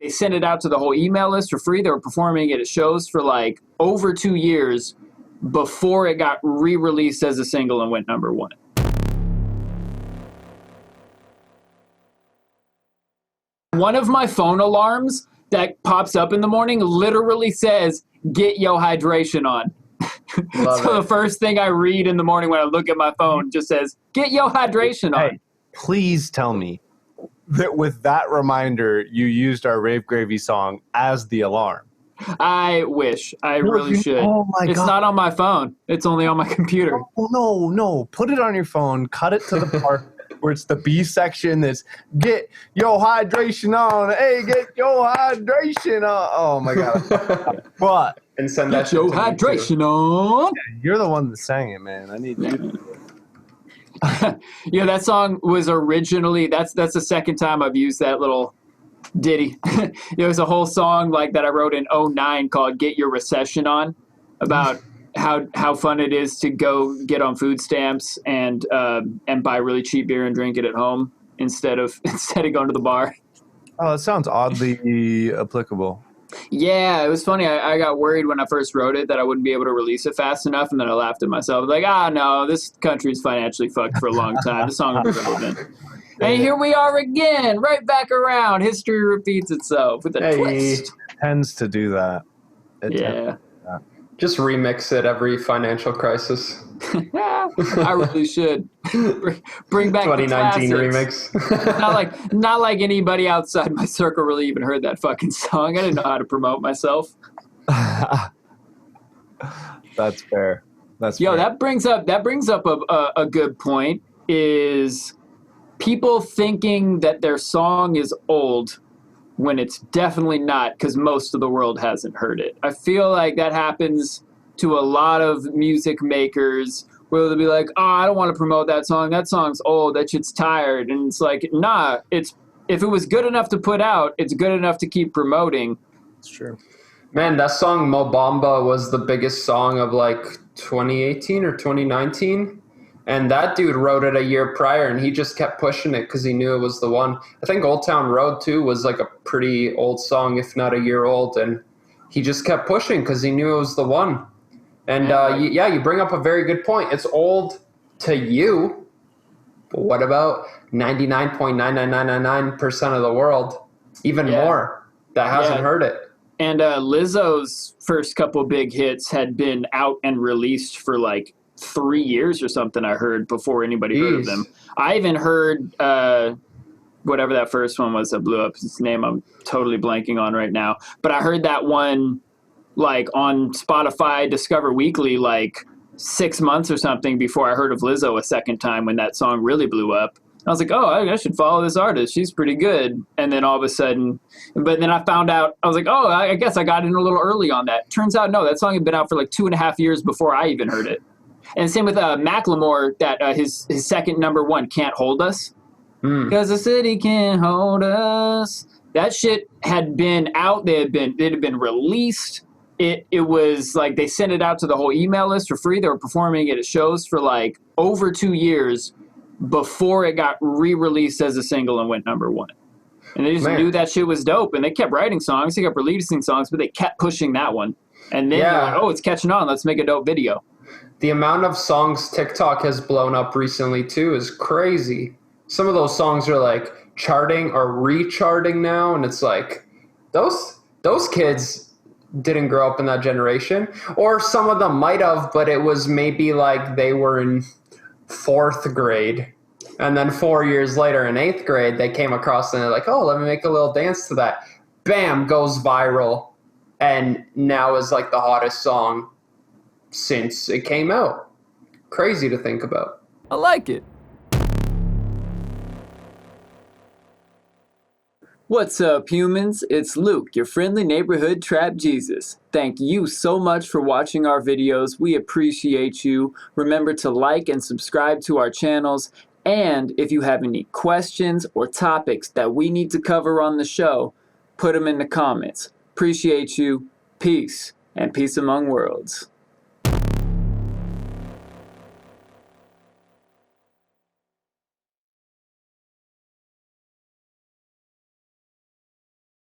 They sent it out to the whole email list for free. They were performing it at shows for like over 2 years before it got re-released as a single and went number one. One of my phone alarms that pops up in the morning literally says, "Get your hydration on." So the first thing I read in the morning when I look at my phone just says, "Get your hydration on." Hey, please tell me that with that reminder, you used our Rave Gravy song as the alarm. I wish. I really should. Oh my God. It's not on my phone. It's only on my computer. No. Put it on your phone. Cut it to the part where it's the B section that's "Get your hydration on." Hey, get your hydration on. Oh my God. What? And send that Get your hydration on. You're the one that sang it, man. I need you. Yeah, that song was originally, that's the second time I've used that little ditty. There was a whole song like that I wrote in 2009 called "Get Your Recession On," about how fun it is to go get on food stamps and buy really cheap beer and drink it at home instead of going to the bar. Oh, that sounds oddly applicable. Yeah, it was funny. I got worried when I first wrote it that I wouldn't be able to release it fast enough, and then I laughed at myself. Like, no, this country's financially fucked for a long time. The song is relevant. And here we are again, right back around. History repeats itself with a twist. It tends to do that. Just remix it every financial crisis. I really should. Bring back 2019 the remix. not like anybody outside my circle really even heard that fucking song. I didn't know how to promote myself. That's fair. Fair. That brings up a good point, is people thinking that their song is old when it's definitely not, because most of the world hasn't heard it. I feel like that happens to a lot of music makers where they'll be like, "Oh, I don't want to promote that song. That song's old. That shit's tired." And it's like, nah, if it was good enough to put out, it's good enough to keep promoting. It's true. Man, that song Mo Bamba was the biggest song of like 2018 or 2019. And that dude wrote it a year prior, and he just kept pushing it because he knew it was the one. I think Old Town Road, too, was like a pretty old song, if not a year old. And he just kept pushing because he knew it was the one. And, you bring up a very good point. It's old to you, but what about 99.99999% of the world, even more, that hasn't heard it? And Lizzo's first couple big hits had been out and released for like 3 years or something, I heard, before anybody heard of them. I even heard whatever that first one was that blew up. His name I'm totally blanking on right now. But I heard that one like on Spotify Discover Weekly like 6 months or something before I heard of Lizzo a second time when that song really blew up. I was like, oh, I should follow this artist. She's pretty good. And then all of a sudden, but then I found out, I was like, oh, I guess I got in a little early on that. Turns out, no, that song had been out for like 2.5 years before I even heard it. And same with Macklemore, that his second number one, Can't Hold Us. Because the city can't hold us. That shit had been out. It had been released. It was like they sent it out to the whole email list for free. They were performing it at shows for like over 2 years before it got re-released as a single and went number one. And they just knew that shit was dope. And they kept writing songs. They kept releasing songs, but they kept pushing that one. And then they're like, oh, it's catching on. Let's make a dope video. The amount of songs TikTok has blown up recently, too, is crazy. Some of those songs are, like, charting or recharting now, and it's like, those kids didn't grow up in that generation. Or some of them might have, but it was maybe like they were in 4th grade. And then 4 years later in 8th grade, they came across and they're like, oh, let me make a little dance to that. Bam, goes viral. And now is, like, the hottest song since it came out. Crazy to think about. I like it. What's up, humans? It's Luke, your friendly neighborhood trap Jesus. Thank you so much for watching our videos. We appreciate you. Remember to like and subscribe to our channels. And if you have any questions or topics that we need to cover on the show, put them in the comments. Appreciate you. Peace and peace among worlds.